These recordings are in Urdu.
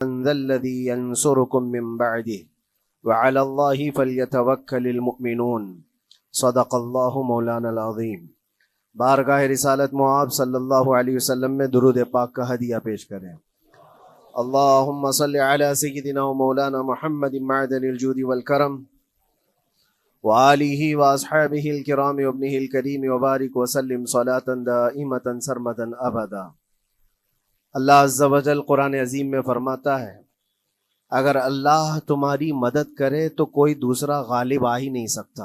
ذا الذي ينصركم من بعده وعلى الله فليتوكل المؤمنون صدق اللہ مولانا العظیم۔ بارگاہ رسالت معاب صلی اللہ علیہ وسلم میں درود پاک کا ہدیہ پیش کریں۔ اللہم صل علی سیدنا و مولانا محمد معدن الجود والکرم وآلہ واصحابہ الکرام وابنہ الکریم وبارک وسلم صلاة دائمة سرمدا ابدا۔ اللہ عز و جل قرآن عظیم میں فرماتا ہے اگر اللہ تمہاری مدد کرے تو کوئی دوسرا غالب آ ہی نہیں سکتا۔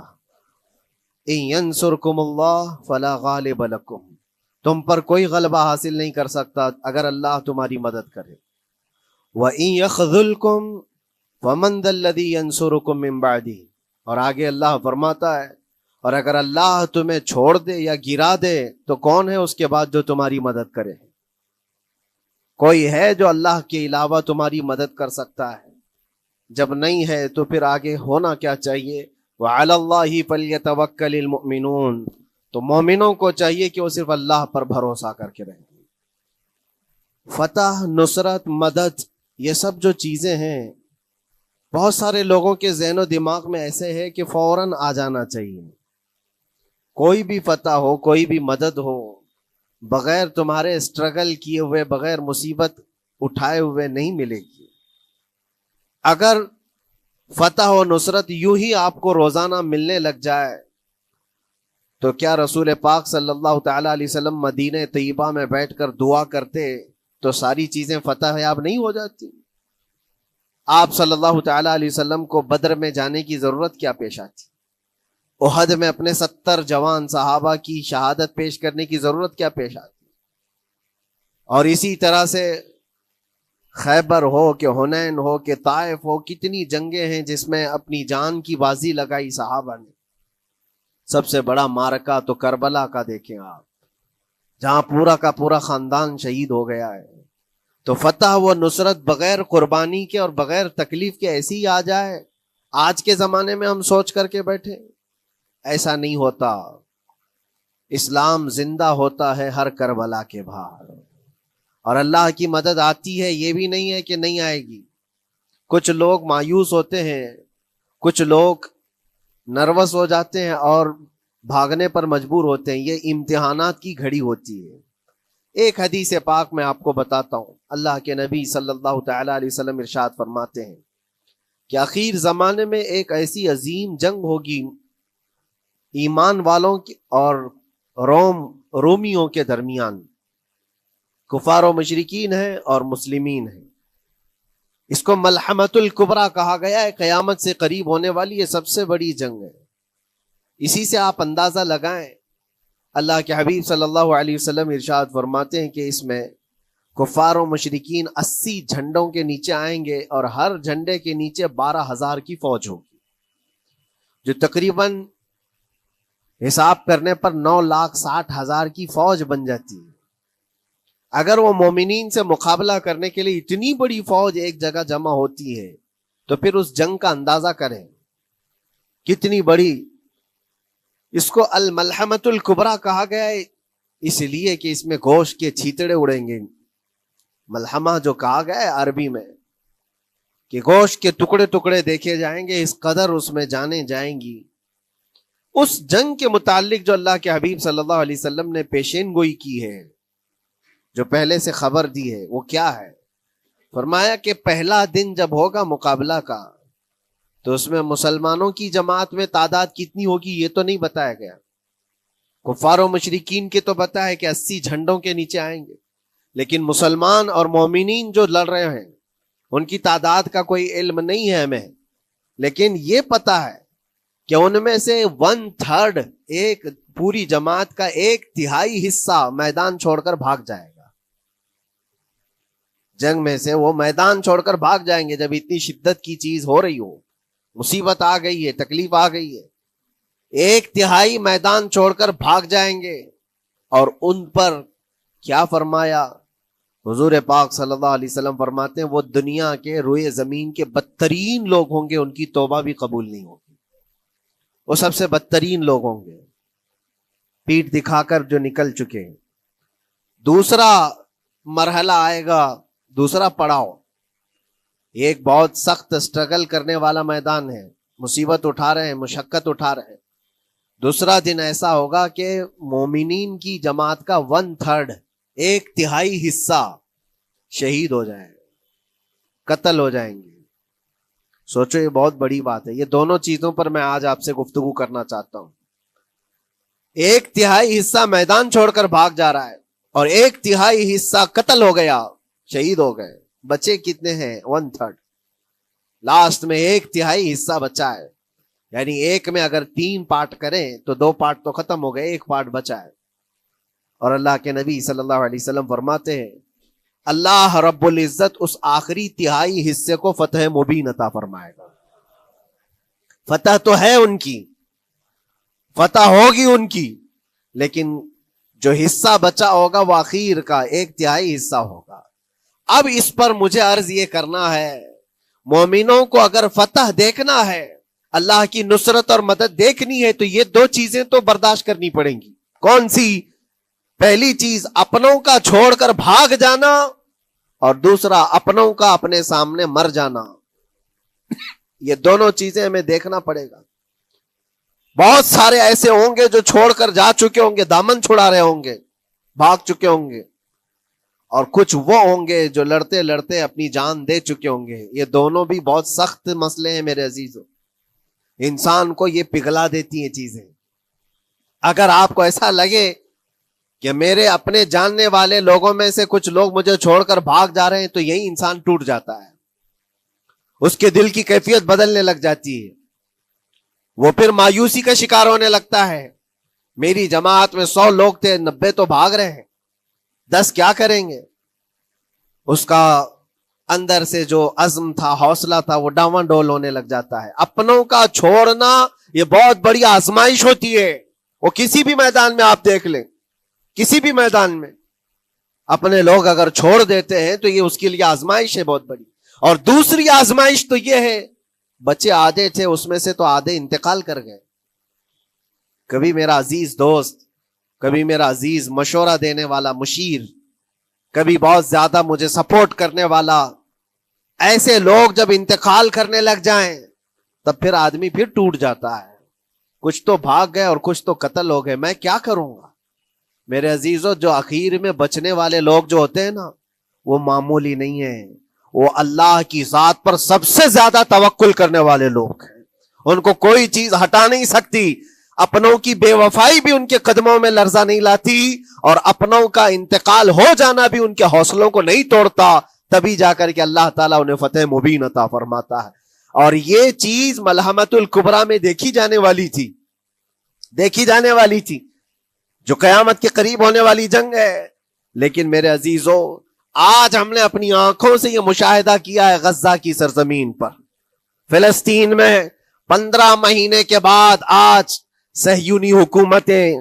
ان ینصرکم اللہ فلا غالب لکم، تم پر کوئی غلبہ حاصل نہیں کر سکتا اگر اللہ تمہاری مدد کرے۔ وَإِن يَخْذُلْكُمْ فَمَنْ ذَا الَّذِي يَنصُرُكُمْ مِنْ بَعْدِهِ، اور آگے اللہ فرماتا ہے اور اگر اللہ تمہیں چھوڑ دے یا گرا دے تو کون ہے اس کے بعد جو تمہاری مدد کرے؟ کوئی ہے جو اللہ کے علاوہ تمہاری مدد کر سکتا ہے؟ جب نہیں ہے تو پھر آگے ہونا کیا چاہیے؟ وَعَلَى اللَّهِ فَلْيَتَوَكَّلِ الْمُؤْمِنُونَ، تو مومنوں کو چاہیے کہ وہ صرف اللہ پر بھروسہ کر کے رہیں۔ فتح، نصرت، مدد، یہ سب جو چیزیں ہیں بہت سارے لوگوں کے ذہن و دماغ میں ایسے ہے کہ فوراً آ جانا چاہیے۔ کوئی بھی فتح ہو، کوئی بھی مدد ہو، بغیر تمہارے اسٹرگل کیے ہوئے، بغیر مصیبت اٹھائے ہوئے نہیں ملے گی۔ اگر فتح و نصرت یوں ہی آپ کو روزانہ ملنے لگ جائے تو کیا رسول پاک صلی اللہ تعالی علیہ وسلم مدینہ طیبہ میں بیٹھ کر دعا کرتے تو ساری چیزیں فتح یاب نہیں ہو جاتی؟ آپ صلی اللہ تعالی علیہ وسلم کو بدر میں جانے کی ضرورت کیا پیش آتی؟ احد میں اپنے 70 جوان صحابہ کی شہادت پیش کرنے کی ضرورت کیا پیش آتی؟ اور اسی طرح سے خیبر ہو کہ حنین ہو کہ طائف ہو، کتنی جنگیں ہیں جس میں اپنی جان کی بازی لگائی صحابہ نے۔ سب سے بڑا معرکہ تو کربلا کا دیکھیں آپ، جہاں پورا کا پورا خاندان شہید ہو گیا ہے۔ تو فتح و نصرت بغیر قربانی کے اور بغیر تکلیف کے ایسی ہی آ جائے؟ آج کے زمانے میں ہم سوچ کر کے بیٹھے، ایسا نہیں ہوتا۔ اسلام زندہ ہوتا ہے ہر کربلا کے باہر، اور اللہ کی مدد آتی ہے، یہ بھی نہیں ہے کہ نہیں آئے گی۔ کچھ لوگ مایوس ہوتے ہیں، کچھ لوگ نروس ہو جاتے ہیں اور بھاگنے پر مجبور ہوتے ہیں۔ یہ امتحانات کی گھڑی ہوتی ہے۔ ایک حدیث پاک میں آپ کو بتاتا ہوں، اللہ کے نبی صلی اللہ تعالی علیہ وسلم ارشاد فرماتے ہیں کہ آخر زمانے میں ایک ایسی عظیم جنگ ہوگی ایمان والوں کی اور رومیوں کے درمیان۔ کفار و مشرکین ہیں اور مسلمین ہیں۔ اس کو ملحمۃ الکبریٰ کہا گیا ہے، قیامت سے قریب ہونے والی یہ سب سے بڑی جنگ ہے۔ اسی سے آپ اندازہ لگائیں، اللہ کے حبیب صلی اللہ علیہ وسلم ارشاد فرماتے ہیں کہ اس میں کفار و مشرکین 80 جھنڈوں کے نیچے آئیں گے اور ہر جھنڈے کے نیچے 12,000 کی فوج ہوگی، جو تقریباً حساب کرنے پر 9,60,000 کی فوج بن جاتی ہے۔ اگر وہ مومنین سے مقابلہ کرنے کے لیے اتنی بڑی فوج ایک جگہ جمع ہوتی ہے تو پھر اس جنگ کا اندازہ کریں کتنی بڑی۔ اس کو الملحمۃ الکبریٰ کہا گیا ہے اس لیے کہ اس میں گوشت کے چھیتڑے اڑیں گے۔ ملحمہ جو کہا گیا ہے عربی میں کہ گوشت کے ٹکڑے ٹکڑے دیکھے جائیں گے، اس قدر اس میں جانے جائیں گی۔ اس جنگ کے متعلق جو اللہ کے حبیب صلی اللہ علیہ وسلم نے پیشین گوئی کی ہے، جو پہلے سے خبر دی ہے، وہ کیا ہے؟ فرمایا کہ پہلا دن جب ہوگا مقابلہ کا تو اس میں مسلمانوں کی جماعت میں تعداد کتنی ہوگی یہ تو نہیں بتایا گیا۔ کفار و مشرکین کے تو بتایا ہے کہ 80 جھنڈوں کے نیچے آئیں گے، لیکن مسلمان اور مومنین جو لڑ رہے ہیں ان کی تعداد کا کوئی علم نہیں ہے ہمیں، لیکن یہ پتا ہے کہ ان میں سے 1/3، ایک پوری جماعت کا 1/3 حصہ میدان چھوڑ کر بھاگ جائے گا۔ جنگ میں سے وہ میدان چھوڑ کر بھاگ جائیں گے جب اتنی شدت کی چیز ہو رہی ہو، مصیبت آ گئی ہے، تکلیف آ گئی ہے، 1/3 میدان چھوڑ کر بھاگ جائیں گے۔ اور ان پر کیا فرمایا حضور پاک صلی اللہ علیہ وسلم؟ فرماتے ہیں وہ دنیا کے روئے زمین کے بدترین لوگ ہوں گے، ان کی توبہ بھی قبول نہیں ہوگی، وہ سب سے بدترین لوگ ہوں گے، پیٹھ دکھا کر جو نکل چکے۔ دوسرا مرحلہ آئے گا، دوسرا پڑاؤ، ایک بہت سخت اسٹرگل کرنے والا میدان ہے، مصیبت اٹھا رہے ہیں، مشقت اٹھا رہے ہیں۔ دوسرا دن ایسا ہوگا کہ مومنین کی جماعت کا 1/3، 1/3 حصہ شہید ہو جائے، قتل ہو جائیں گے۔ سوچو یہ بہت بڑی بات ہے۔ یہ دونوں چیزوں پر میں آج آپ سے گفتگو کرنا چاہتا ہوں۔ 1/3 حصہ میدان چھوڑ کر بھاگ جا رہا ہے اور 1/3 حصہ قتل ہو گیا، شہید ہو گئے۔ بچے کتنے ہیں؟ 1/3۔ لاسٹ میں 1/3 حصہ بچا ہے، یعنی ایک میں اگر 3 پارٹ کریں تو 2 پارٹ تو ختم ہو گئے، 1 پارٹ بچا ہے۔ اور اللہ کے نبی صلی اللہ علیہ وسلم فرماتے ہیں اللہ رب العزت اس آخری تہائی حصے کو فتح مبین عطا فرمائے گا۔ فتح تو ہے ان کی، فتح ہوگی ان کی، لیکن جو حصہ بچا ہوگا وہ اخیر کا 1/3 حصہ ہوگا۔ اب اس پر مجھے عرض یہ کرنا ہے، مومنوں کو اگر فتح دیکھنا ہے، اللہ کی نصرت اور مدد دیکھنی ہے، تو یہ 2 چیزیں تو برداشت کرنی پڑیں گی۔ کون سی؟ پہلی چیز اپنوں کا چھوڑ کر بھاگ جانا، اور دوسرا اپنوں کا اپنے سامنے مر جانا۔ یہ دونوں چیزیں ہمیں دیکھنا پڑے گا۔ بہت سارے ایسے ہوں گے جو چھوڑ کر جا چکے ہوں گے، دامن چھڑا رہے ہوں گے، بھاگ چکے ہوں گے، اور کچھ وہ ہوں گے جو لڑتے لڑتے اپنی جان دے چکے ہوں گے۔ یہ دونوں بھی بہت سخت مسئلے ہیں میرے عزیزوں، انسان کو یہ پگھلا دیتی ہیں چیزیں۔ اگر آپ کو ایسا لگے کہ میرے اپنے جاننے والے لوگوں میں سے کچھ لوگ مجھے چھوڑ کر بھاگ جا رہے ہیں، تو یہی انسان ٹوٹ جاتا ہے، اس کے دل کی کیفیت بدلنے لگ جاتی ہے، وہ پھر مایوسی کا شکار ہونے لگتا ہے۔ میری جماعت میں 100 لوگ تھے، 90 تو بھاگ رہے ہیں، 10 کیا کریں گے؟ اس کا اندر سے جو عزم تھا، حوصلہ تھا، وہ ڈاواں ڈول ہونے لگ جاتا ہے۔ اپنوں کا چھوڑنا یہ بہت بڑی آزمائش ہوتی ہے، وہ کسی بھی میدان میں آپ دیکھ لیں، کسی بھی میدان میں اپنے لوگ اگر چھوڑ دیتے ہیں تو یہ اس کے لیے آزمائش ہے بہت بڑی۔ اور دوسری آزمائش تو یہ ہے، بچے آدھے تھے، اس میں سے تو آدھے انتقال کر گئے۔ کبھی میرا عزیز دوست، کبھی میرا عزیز مشورہ دینے والا مشیر، کبھی بہت زیادہ مجھے سپورٹ کرنے والا، ایسے لوگ جب انتقال کرنے لگ جائیں تب پھر آدمی پھر ٹوٹ جاتا ہے۔ کچھ تو بھاگ گئے اور کچھ تو قتل ہو گئے، میں کیا کروں گا؟ میرے عزیزوں، جو اخیر میں بچنے والے لوگ جو ہوتے ہیں نا، وہ معمولی نہیں ہیں، وہ اللہ کی ذات پر سب سے زیادہ توکل کرنے والے لوگ ہیں۔ ان کو کوئی چیز ہٹا نہیں سکتی، اپنوں کی بے وفائی بھی ان کے قدموں میں لرزہ نہیں لاتی، اور اپنوں کا انتقال ہو جانا بھی ان کے حوصلوں کو نہیں توڑتا، تبھی جا کر کے اللہ تعالیٰ انہیں فتح مبین عطا فرماتا ہے۔ اور یہ چیز ملحمت الکبریٰ میں دیکھی جانے والی تھی، دیکھی جانے والی تھی، جو قیامت کے قریب ہونے والی جنگ ہے۔ لیکن میرے عزیزوں، آج ہم نے اپنی آنکھوں سے یہ مشاہدہ کیا ہے، غزہ کی سرزمین پر، فلسطین میں 15 مہینے کے بعد آج صہیونی حکومتیں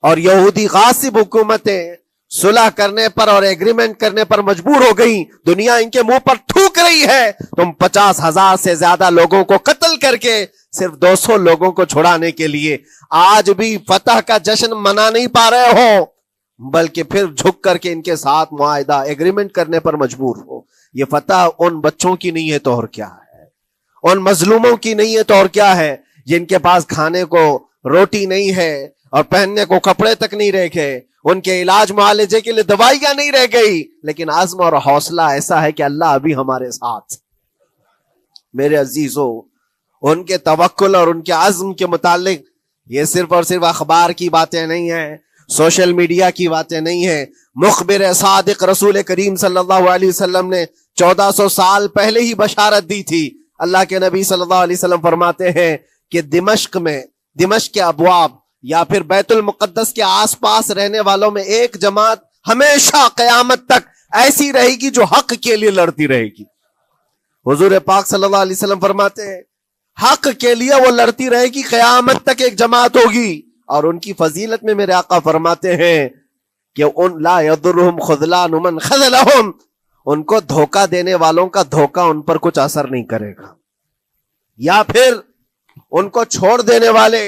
اور یہودی غاصب حکومتیں صلح کرنے پر اور ایگریمنٹ کرنے پر مجبور ہو گئی۔ دنیا ان کے منہ پر تھوک رہی ہے، تم 50,000 سے زیادہ لوگوں کو قتل کر کے صرف 200 لوگوں کو چھڑانے کے لیے آج بھی فتح کا جشن منا نہیں پا رہے ہو، بلکہ پھر جھک کر کے ان کے ساتھ معاہدہ ایگریمنٹ کرنے پر مجبور ہو۔ یہ فتح ان بچوں کی نہیں ہے تو اور کیا ہے، ان مظلوموں کی نہیں ہے تو اور کیا ہے، جن کے پاس کھانے کو روٹی نہیں ہے اور پہننے کو کپڑے تک نہیں رہ گئے، ان کے علاج معالجے کے لیے دوائیاں نہیں رہ گئی، لیکن عزم اور حوصلہ ایسا ہے کہ اللہ ابھی ہمارے ساتھ۔ میرے عزیزوں، ان کے توکل اور ان کے عزم کے متعلق یہ صرف اور صرف اخبار کی باتیں نہیں ہیں، سوشل میڈیا کی باتیں نہیں ہیں۔ مخبر صادق رسول کریم صلی اللہ علیہ وسلم نے 1400 سال پہلے ہی بشارت دی تھی۔ اللہ کے نبی صلی اللہ علیہ وسلم فرماتے ہیں کہ دمشق کے ابواب یا پھر بیت المقدس کے آس پاس رہنے والوں میں ایک جماعت ہمیشہ قیامت تک ایسی رہے گی جو حق کے لیے لڑتی رہے گی۔ حضور پاک صلی اللہ علیہ وسلم فرماتے ہیں حق کے لیے وہ لڑتی رہے گی، قیامت تک ایک جماعت ہوگی۔ اور ان کی فضیلت میں میرے آقا فرماتے ہیں کہ ان لا یضرهم خذلان من خذلهم، ان کو دھوکہ دینے والوں کا دھوکہ ان پر کچھ اثر نہیں کرے گا، یا پھر ان کو چھوڑ دینے والے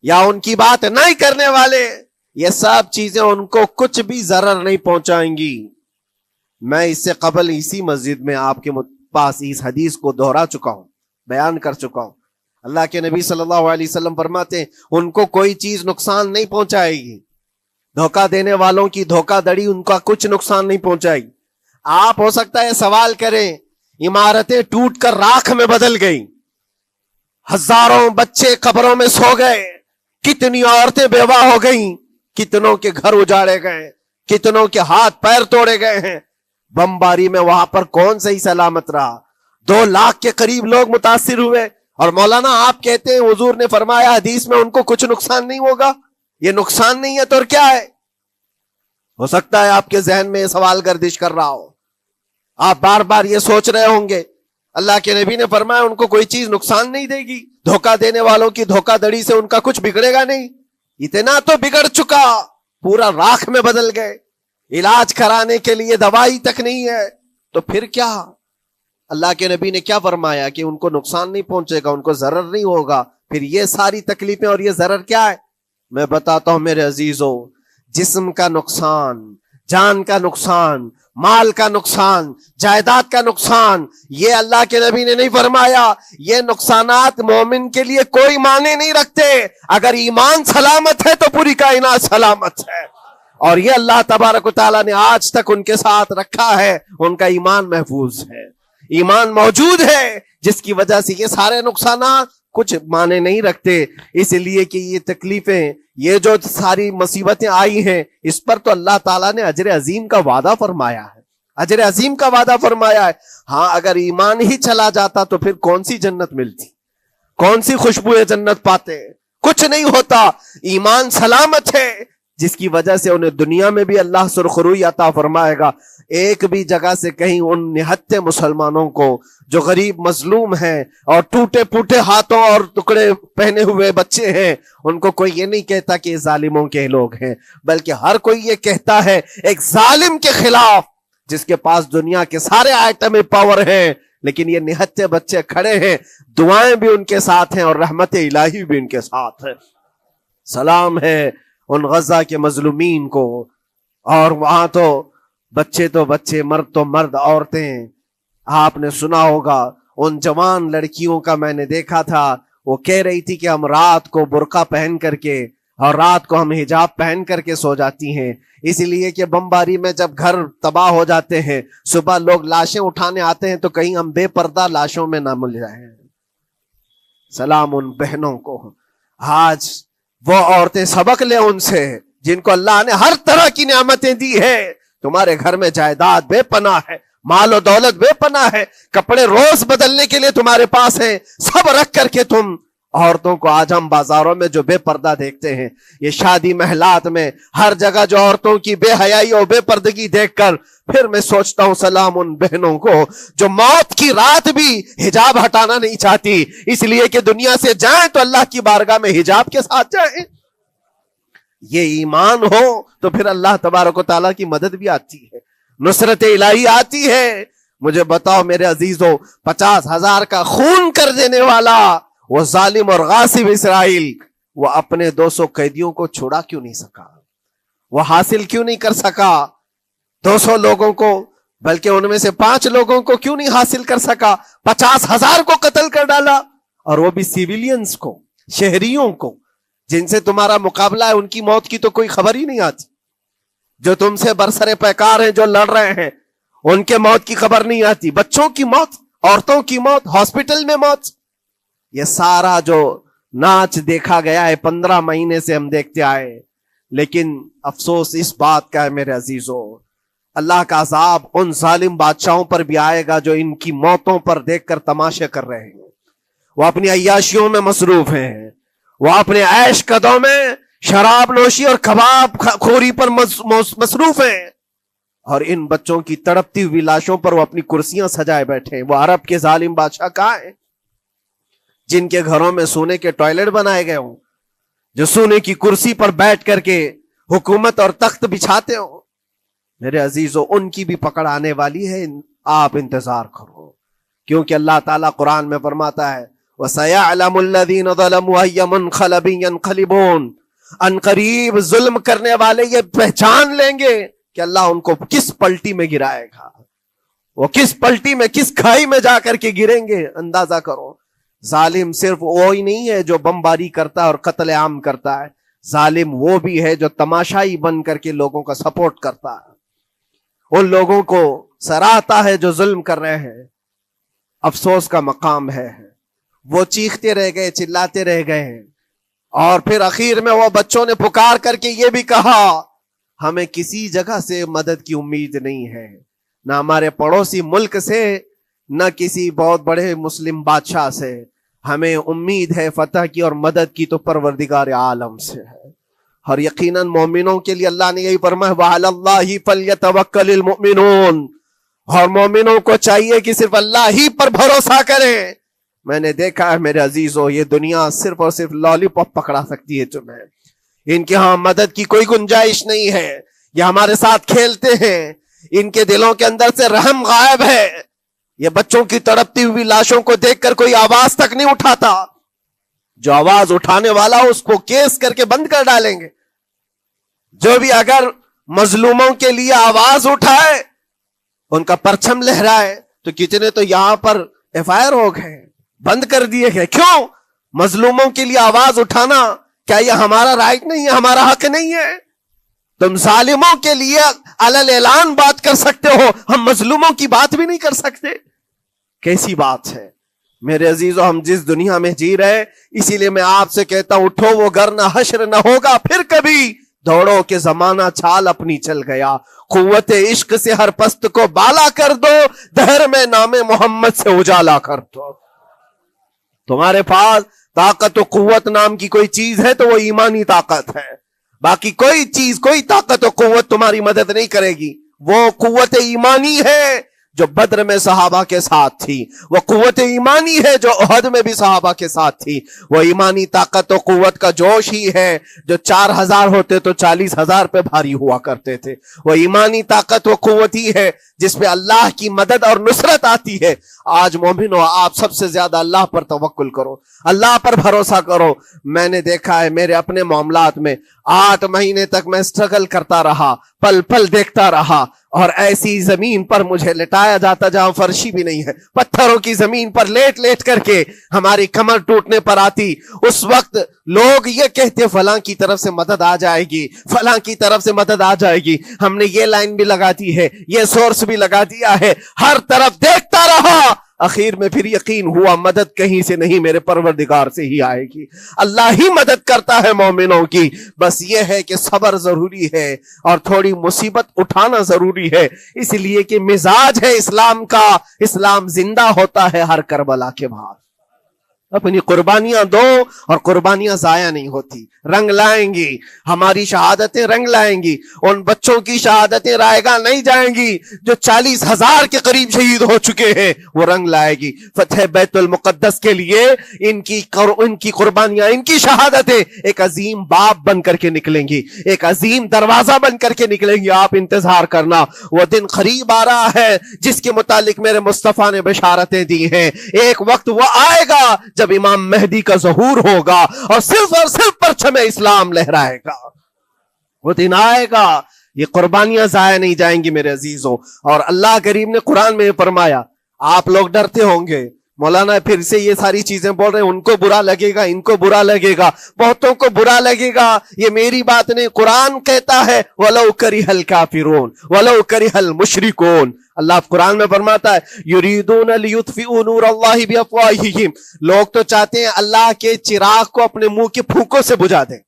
یا ان کی بات نہیں کرنے والے، یہ سب چیزیں ان کو کچھ بھی ضرر نہیں پہنچائیں گی۔ میں اس سے قبل اسی مسجد میں آپ کے پاس اس حدیث کو دہرا چکا ہوں، بیان کر چکا ہوں۔ اللہ کے نبی صلی اللہ علیہ وسلم فرماتے ہیں ان کو کوئی چیز نقصان نہیں پہنچائے گی، دھوکہ دینے والوں کی دھوکہ دڑی ان کا کچھ نقصان نہیں پہنچائے گی۔ آپ ہو سکتا ہے سوال کریں، عمارتیں ٹوٹ کر راکھ میں بدل گئی، ہزاروں بچے قبروں میں سو گئے، کتنی عورتیں بیوہ ہو گئیں، کتنوں کے گھر اجاڑے گئے، کتنوں کے ہاتھ پیر توڑے گئے ہیں، بمباری میں وہاں پر کون صحیح سلامت رہا؟ 2 لاکھ کے قریب لوگ متاثر ہوئے، اور مولانا آپ کہتے ہیں حضور نے فرمایا حدیث میں ان کو کچھ نقصان نہیں ہوگا۔ یہ نقصان نہیں ہے تو اور کیا ہے؟ ہو سکتا ہے آپ کے ذہن میں یہ سوال گردش کر رہا ہو، آپ بار بار یہ سوچ رہے ہوں گے اللہ کے نبی نے فرمایا ان کو کوئی چیز نقصان نہیں دے گی، دھوکہ دینے والوں کی دھوکہ دڑی سے ان کا کچھ بگڑے گا نہیں۔ اتنا تو بگڑ چکا، پورا راکھ میں بدل گئے، علاج کرانے کے لیے دوائی تک نہیں ہے، تو پھر کیا؟ اللہ کے نبی نے کیا فرمایا کہ ان کو نقصان نہیں پہنچے گا، ان کو ضرر نہیں ہوگا۔ پھر یہ ساری تکلیفیں اور یہ ضرر کیا ہے؟ میں بتاتا ہوں میرے عزیزو، جسم کا نقصان، جان کا نقصان، مال کا نقصان، جائیداد کا نقصان، یہ اللہ کے نبی نے نہیں فرمایا۔ یہ نقصانات مومن کے لیے کوئی معنی نہیں رکھتے، اگر ایمان سلامت ہے تو پوری کائنات سلامت ہے، اور یہ اللہ تبارک و تعالیٰ نے آج تک ان کے ساتھ رکھا ہے، ان کا ایمان محفوظ ہے، ایمان موجود ہے، جس کی وجہ سے یہ سارے نقصانات کچھ معنی نہیں رکھتے۔ اس لیے کہ یہ تکلیفیں، یہ جو ساری مصیبتیں آئی ہیں، اس پر تو اللہ تعالیٰ نے اجر عظیم کا وعدہ فرمایا ہے، اجر عظیم کا وعدہ فرمایا ہے۔ ہاں اگر ایمان ہی چلا جاتا تو پھر کون سی جنت ملتی، کون سی خوشبو جنت پاتے؟ کچھ نہیں ہوتا۔ ایمان سلامت ہے، جس کی وجہ سے انہیں دنیا میں بھی اللہ سرخروئی عطا فرمائے گا۔ ایک بھی جگہ سے کہیں ان نہتے مسلمانوں کو جو غریب مظلوم ہیں اور ٹوٹے پھوٹے ہاتھوں اور ٹکڑے پہنے ہوئے بچے ہیں، ان کو کوئی یہ نہیں کہتا کہ یہ ظالموں کے لوگ ہیں، بلکہ ہر کوئی یہ کہتا ہے ایک ظالم کے خلاف جس کے پاس دنیا کے سارے آئٹم پاور ہیں، لیکن یہ نہتے بچے کھڑے ہیں، دعائیں بھی ان کے ساتھ ہیں اور رحمت الہی بھی ان کے ساتھ ہے۔ سلام ہے ان غزہ کے مظلومین کو، اور وہاں تو بچے، مرد تو مرد، عورتیں، آپ نے سنا ہوگا ان جوان لڑکیوں کا میں نے دیکھا تھا، وہ کہہ رہی تھی کہ ہم رات کو برقع پہن کر کے اور رات کو ہم حجاب پہن کر کے سو جاتی ہیں، اس لیے کہ بمباری میں جب گھر تباہ ہو جاتے ہیں، صبح لوگ لاشیں اٹھانے آتے ہیں تو کہیں ہم بے پردہ لاشوں میں نہ مل جائیں۔ سلام ان بہنوں کو، آج وہ عورتیں سبق لیں ان سے جن کو اللہ نے ہر طرح کی نعمتیں دی ہے۔ تمہارے گھر میں جائیداد بے پناہ ہے، مال و دولت بے پناہ ہے، کپڑے روز بدلنے کے لیے تمہارے پاس ہیں، سب رکھ کر کے تم عورتوں کو، آج ہم بازاروں میں جو بے پردہ دیکھتے ہیں، یہ شادی محلات میں ہر جگہ جو عورتوں کی بے حیائی اور بے پردگی دیکھ کر پھر میں سوچتا ہوں سلام ان بہنوں کو جو موت کی رات بھی حجاب ہٹانا نہیں چاہتی، اس لیے کہ دنیا سے جائیں تو اللہ کی بارگاہ میں حجاب کے ساتھ جائیں۔ یہ ایمان ہو تو پھر اللہ تبارک و تعالیٰ کی مدد بھی آتی ہے، نصرت الہی آتی ہے۔ مجھے بتاؤ میرے عزیزو، 50,000 کا خون کر دینے والا وہ ظالم اور غاصب اسرائیل، وہ اپنے 200 قیدیوں کو چھڑا کیوں نہیں سکا؟ وہ حاصل کیوں نہیں کر سکا 200 لوگوں کو؟ بلکہ ان میں سے 5 لوگوں کو کیوں نہیں حاصل کر سکا؟ 50,000 کو قتل کر ڈالا، اور وہ بھی سیویلینز کو، شہریوں کو، جن سے تمہارا مقابلہ ہے، ان کی موت کی تو کوئی خبر ہی نہیں آتی۔ جو تم سے برسر پیکار ہیں، جو لڑ رہے ہیں، ان کے موت کی خبر نہیں آتی۔ بچوں کی موت، عورتوں کی موت، ہاسپٹل میں موت، یہ سارا جو ناچ دیکھا گیا ہے 15 مہینے سے ہم دیکھتے آئے، لیکن افسوس اس بات کا ہے میرے عزیزو، اللہ کا عذاب ان ظالم بادشاہوں پر بھی آئے گا جو ان کی موتوں پر دیکھ کر تماشے کر رہے ہیں۔ وہ اپنی عیاشیوں میں مصروف ہیں، وہ اپنے عیش قدوں میں شراب نوشی اور کباب خوری پر مصروف ہیں، اور ان بچوں کی تڑپتی ہوئی لاشوں پر وہ اپنی کرسیاں سجائے بیٹھے ہیں۔ وہ عرب کے ظالم بادشاہ کہاں ہیں جن کے گھروں میں سونے کے ٹوائلٹ بنائے گئے ہوں، جو سونے کی کرسی پر بیٹھ کر کے حکومت اور تخت بچھاتے ہوں؟ میرے عزیزو، ان کی بھی پکڑ آنے والی ہے، آپ انتظار کرو، کیونکہ اللہ تعالیٰ قرآن میں فرماتا ہے وَسَيَعْلَمُ الَّذِينَ ظَلَمُوا أَيَّ مُنْقَلَبٍ يَنْقَلِبُونَ، ان قریب ظلم کرنے والے یہ پہچان لیں گے کہ اللہ ان کو کس پلٹی میں گرائے گا۔ وہ کس پلٹی میں کس کھائی میں جا کر کے گریں گے اندازہ کرو۔ ظالم صرف وہی نہیں ہے جو بمباری کرتا ہے اور قتل عام کرتا ہے، ظالم وہ بھی ہے جو تماشائی بن کر کے لوگوں کا سپورٹ کرتا ہے، ان لوگوں کو سراہتا ہے جو ظلم کر رہے ہیں۔ افسوس کا مقام ہے وہ چیختے رہ گئے، چلاتے رہ گئے ہیں، اور پھر اخیر میں وہ بچوں نے پکار کر کے یہ بھی کہا ہمیں کسی جگہ سے مدد کی امید نہیں ہے، نہ ہمارے پڑوسی ملک سے، نہ کسی بہت بڑے مسلم بادشاہ سے، ہمیں امید ہے فتح کی اور مدد کی تو پروردگار عالم سے ہے۔ اور یقیناً مومنوں کے لیے اللہ نے یہی فرمایا وَعَلَى اللَّهِ فَلْيَتَوَكَّلِ الْمُؤْمِنُونَ، اور مومنوں کو چاہیے کہ صرف اللہ ہی پر بھروسہ کریں۔ میں نے دیکھا ہے میرے عزیزوں، یہ دنیا صرف اور صرف لالی پاپ پکڑا سکتی ہے تمہیں، ان کے ہاں مدد کی کوئی گنجائش نہیں ہے، یہ ہمارے ساتھ کھیلتے ہیں، ان کے دلوں کے اندر سے رحم غائب ہے، یہ بچوں کی تڑپتی ہوئی لاشوں کو دیکھ کر کوئی آواز تک نہیں اٹھاتا، جو آواز اٹھانے والا اس کو کیس کر کے بند کر ڈالیں گے۔ جو بھی اگر مظلوموں کے لیے آواز اٹھائے، ان کا پرچم لہرائے، تو کتنے تو یہاں پر ایف آئی آر ہو گئے، بند کر دیے گئے۔ کیوں؟ مظلوموں کے لیے آواز اٹھانا کیا یہ ہمارا رائٹ نہیں ہے، ہمارا حق نہیں ہے؟ تم ظالموں کے لیے علل اعلان بات کر سکتے ہو، ہم مظلوموں کی بات بھی نہیں کر سکتے؟ کیسی بات ہے میرے عزیزو، ہم جس دنیا میں جی رہے، اسی لیے میں آپ سے کہتا ہوں اٹھو وہ گر نہ حشر نہ ہوگا پھر کبھی، دوڑو کہ زمانہ چھال اپنی چل گیا، قوت عشق سے ہر پست کو بالا کر دو، دہر میں نام محمد سے اجالا کر دو۔ تمہارے پاس طاقت و قوت نام کی کوئی چیز ہے تو وہ ایمانی طاقت ہے، باقی کوئی چیز، کوئی طاقت و قوت تمہاری مدد نہیں کرے گی۔ وہ قوت ایمانی ہے جو بدر میں صحابہ کے ساتھ تھی، وہ قوت ایمانی ہے جو احد میں بھی صحابہ کے ساتھ تھی، وہ ایمانی طاقت و قوت کا جوش ہی ہے جو 4000 ہوتے تو 40,000 پہ بھاری ہوا کرتے تھے، وہ ایمانی طاقت و قوت ہی ہے جس پہ اللہ کی مدد اور نصرت آتی ہے۔ آج مومنو، آپ سب سے زیادہ اللہ پر توکل کرو، اللہ پر بھروسہ کرو۔ میں نے دیکھا ہے میرے اپنے معاملات میں 8 مہینے تک میں اسٹرگل کرتا رہا، پل پل دیکھتا رہا، اور ایسی زمین پر مجھے لٹایا جاتا جہاں فرشی بھی نہیں ہے، پتھروں کی زمین پر لیٹ لیٹ کر کے ہماری کمر ٹوٹنے پر آتی۔ اس وقت لوگ یہ کہتے فلاں کی طرف سے مدد آ جائے گی، فلاں کی طرف سے مدد آ جائے گی، ہم نے یہ لائن بھی لگا دی ہے، یہ سورس بھی لگا دیا ہے، ہر طرف دیکھتا رہا، اخیر میں پھر یقین ہوا مدد کہیں سے نہیں، میرے پروردگار سے ہی آئے گی۔ اللہ ہی مدد کرتا ہے مومنوں کی، بس یہ ہے کہ صبر ضروری ہے اور تھوڑی مصیبت اٹھانا ضروری ہے، اس لیے کہ مزاج ہے اسلام کا، اسلام زندہ ہوتا ہے ہر کربلا کے بعد۔ اپنی قربانیاں دو اور قربانیاں ضائع نہیں ہوتی، رنگ لائیں گی، ہماری شہادتیں رنگ لائیں گی، ان بچوں کی شہادتیں رائے گاہ نہیں جائیں گی جو 40,000 کے قریب شہید ہو چکے ہیں، وہ رنگ لائے گی۔ فتح بیت المقدس کے لیے ان کی قربانیاں، ان کی شہادتیں ایک عظیم باب بن کر کے نکلیں گی، ایک عظیم دروازہ بن کر کے نکلیں گی۔ آپ انتظار کرنا، وہ دن قریب آ رہا ہے جس کے متعلق میرے مصطفیٰ نے بشارتیں دی ہیں۔ ایک وقت وہ آئے گا جب امام مہدی کا ظہور ہوگا اور صرف پرچم اسلام لہرائے گا، وہ دن آئے گا، یہ قربانیاں ضائع نہیں جائیں گی میرے عزیزوں۔ اور اللہ کریم نے قرآن میں فرمایا، آپ لوگ ڈرتے ہوں گے مولانا پھر سے یہ ساری چیزیں بول رہے ہیں، ان کو برا لگے گا، ان کو برا لگے گا، بہتوں کو برا لگے گا، یہ میری بات نہیں، قرآن کہتا ہے وَلَوْ كَرِهَ الْكَافِرُونَ وَلَوْ كَرِهَ الْمُشْرِكُونَ۔ اللہ قرآن میں فرماتا ہے يُرِيدُونَ لِيُطْفِئُوا نُورَ اللَّهِ بِأَفْوَاهِهِمْ، لوگ تو چاہتے ہیں اللہ کے چراغ کو اپنے منہ کے پھونکوں سے بجھا دیں،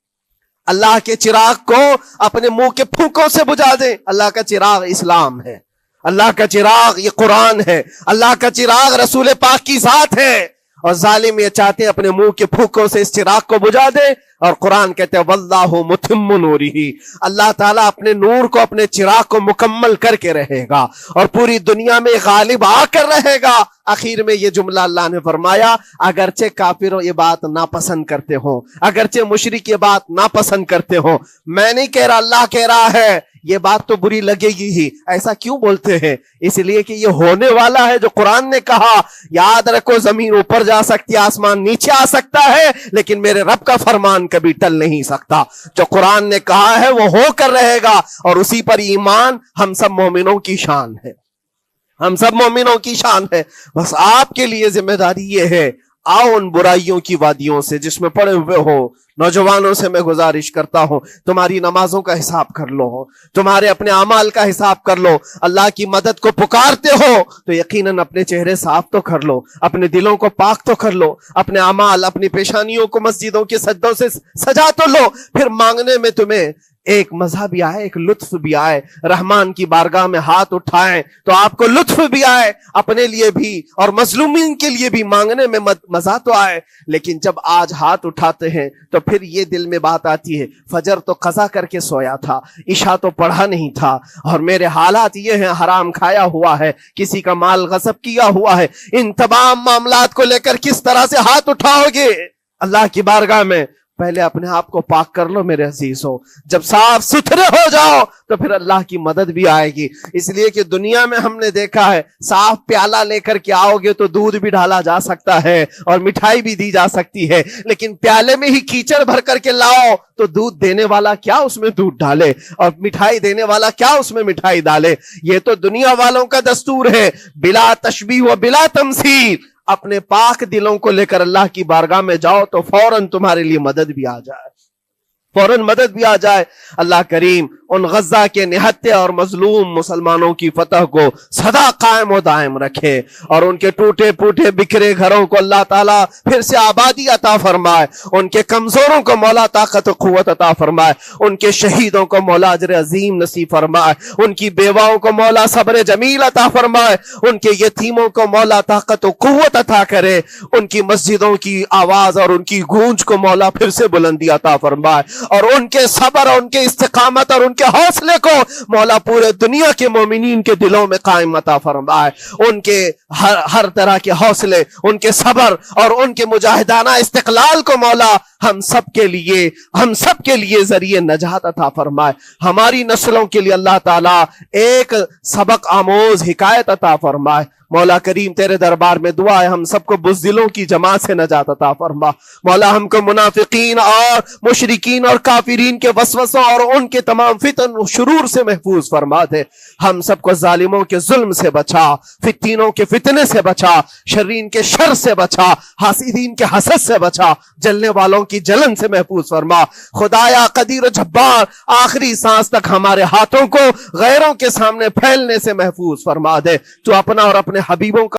اللہ کے چراغ کو اپنے منہ کے پھونکوں سے بجھا دیں۔ اللہ کا چراغ اسلام ہے، اللہ کا چراغ یہ قرآن ہے، اللہ کا چراغ رسول پاک کی ذات ہے، اور ظالم یہ چاہتے ہیں اپنے منہ کے پھونکوں سے اس چراغ کو بجھا دے، اور قرآن کہتے ہیں واللہ متم نورہ، اللہ تعالیٰ اپنے نور کو، اپنے چراغ کو مکمل کر کے رہے گا اور پوری دنیا میں غالب آ کر رہے گا۔ آخر میں یہ جملہ اللہ نے فرمایا، اگرچہ کافروں یہ بات ناپسند کرتے ہوں، اگرچہ مشرک یہ بات ناپسند کرتے ہوں، میں نہیں کہہ رہا، اللہ کہہ رہا ہے یہ بات تو بری لگے گی ہی۔ ایسا کیوں بولتے ہیں؟ اس لیے کہ یہ ہونے والا ہے جو قرآن نے کہا۔ یاد رکھو، زمین اوپر جا سکتی ہے، آسمان نیچے آ سکتا ہے، لیکن میرے رب کا فرمان کبھی ٹل نہیں سکتا۔ جو قرآن نے کہا ہے وہ ہو کر رہے گا، اور اسی پر ایمان ہم سب مومنوں کی شان ہے۔ ہم سب مومنوں کی شان ہے. بس آپ کے لیے ذمہ داری یہ ہے، آؤ ان برائیوں کی وادیوں سے جس میں پڑے ہوئے ہو. نوجوانوں سے میں گزارش کرتا ہوں، تمہاری نمازوں کا حساب کر لو، تمہارے اپنے اعمال کا حساب کر لو. اللہ کی مدد کو پکارتے ہو تو یقیناً اپنے چہرے صاف تو کر لو، اپنے دلوں کو پاک تو کر لو، اپنے اعمال، اپنی پیشانیوں کو مسجدوں کے سجدوں سے سجا تو لو. پھر مانگنے میں تمہیں ایک مزہ بھی آئے، ایک لطف بھی آئے. رحمان کی بارگاہ میں ہاتھ اٹھائیں تو آپ کو لطف بھی آئے، اپنے لیے بھی اور مظلومین کے لیے بھی مانگنے میں مزہ تو آئے. لیکن جب آج ہاتھ اٹھاتے ہیں تو پھر یہ دل میں بات آتی ہے، فجر تو قضا کر کے سویا تھا، عشاء تو پڑھا نہیں تھا، اور میرے حالات یہ ہیں، حرام کھایا ہوا ہے، کسی کا مال غصب کیا ہوا ہے. ان تمام معاملات کو لے کر کس طرح سے ہاتھ اٹھاؤ گے اللہ کی بارگاہ میں؟ پہلے اپنے آپ کو پاک کر لو میرے عزیزو. جب صاف ستھرے ہو جاؤ تو پھر اللہ کی مدد بھی آئے گی. اس لیے کہ دنیا میں ہم نے دیکھا ہے، صاف پیالہ لے کر کے آؤ گے تو دودھ بھی ڈالا جا سکتا ہے اور مٹھائی بھی دی جا سکتی ہے، لیکن پیالے میں ہی کیچڑ بھر کر کے لاؤ تو دودھ دینے والا کیا اس میں دودھ ڈالے اور مٹھائی دینے والا کیا اس میں مٹھائی ڈالے. یہ تو دنیا والوں کا دستور ہے، بلا تشبیہ و بلا تمثیل. اپنے پاک دلوں کو لے کر اللہ کی بارگاہ میں جاؤ تو فوراً تمہارے لیے مدد بھی آ جائے، فوراً مدد بھی آ جائے. اللہ کریم ان غزہ کے نہتے اور مظلوم مسلمانوں کی فتح کو سدا قائم و دائم رکھے، اور ان کے ٹوٹے پھوٹے بکھرے گھروں کو اللہ تعالیٰ پھر سے آبادی عطا فرمائے. ان کے کمزوروں کو مولا طاقت و قوت عطا فرمائے. ان کے شہیدوں کو مولا اجر عظیم نصیب فرمائے. ان کی بیواؤں کو مولا صبر جمیل عطا فرمائے. ان کے یتیموں کو مولا طاقت و قوت عطا کرے. ان کی مسجدوں کی آواز اور ان کی گونج کو مولا پھر سے بلندی عطا فرمائے، اور ان کے صبر اور ان کے استقامت اور ان کے حوصلے کو مولا پورے دنیا کے مومنین کے دلوں میں قائم عطا فرمائے. ان کے ہر طرح کے حوصلے، ان کے صبر اور ان کے مجاہدانہ استقلال کو مولا ہم سب کے لیے ذریعے نجات عطا فرمائے. ہماری نسلوں کے لیے اللہ تعالیٰ ایک سبق آموز حکایت عطا فرمائے. مولا کریم تیرے دربار میں دعا ہے، ہم سب کو بزدلوں کی جماعت سے نجات عطا فرما. مولا ہم کو منافقین اور مشرکین اور کافرین کے وسوسوں اور ان کے تمام فتن و شرور سے محفوظ فرما دے. ہم سب کو ظالموں کے ظلم سے بچا، فتینوں کے فتنے سے بچا، شرین کے شر سے بچا، حاسدین کے حسد سے بچا، جلنے والوں کی جلن سے محفوظ فرما. خدایا قدیر و جبار، آخری سانس تک ہمارے ہاتھوں کو غیروں کے سامنے پھیلنے سے محفوظ فرما دے. تو اپنا اور اپنے حبیبوں کا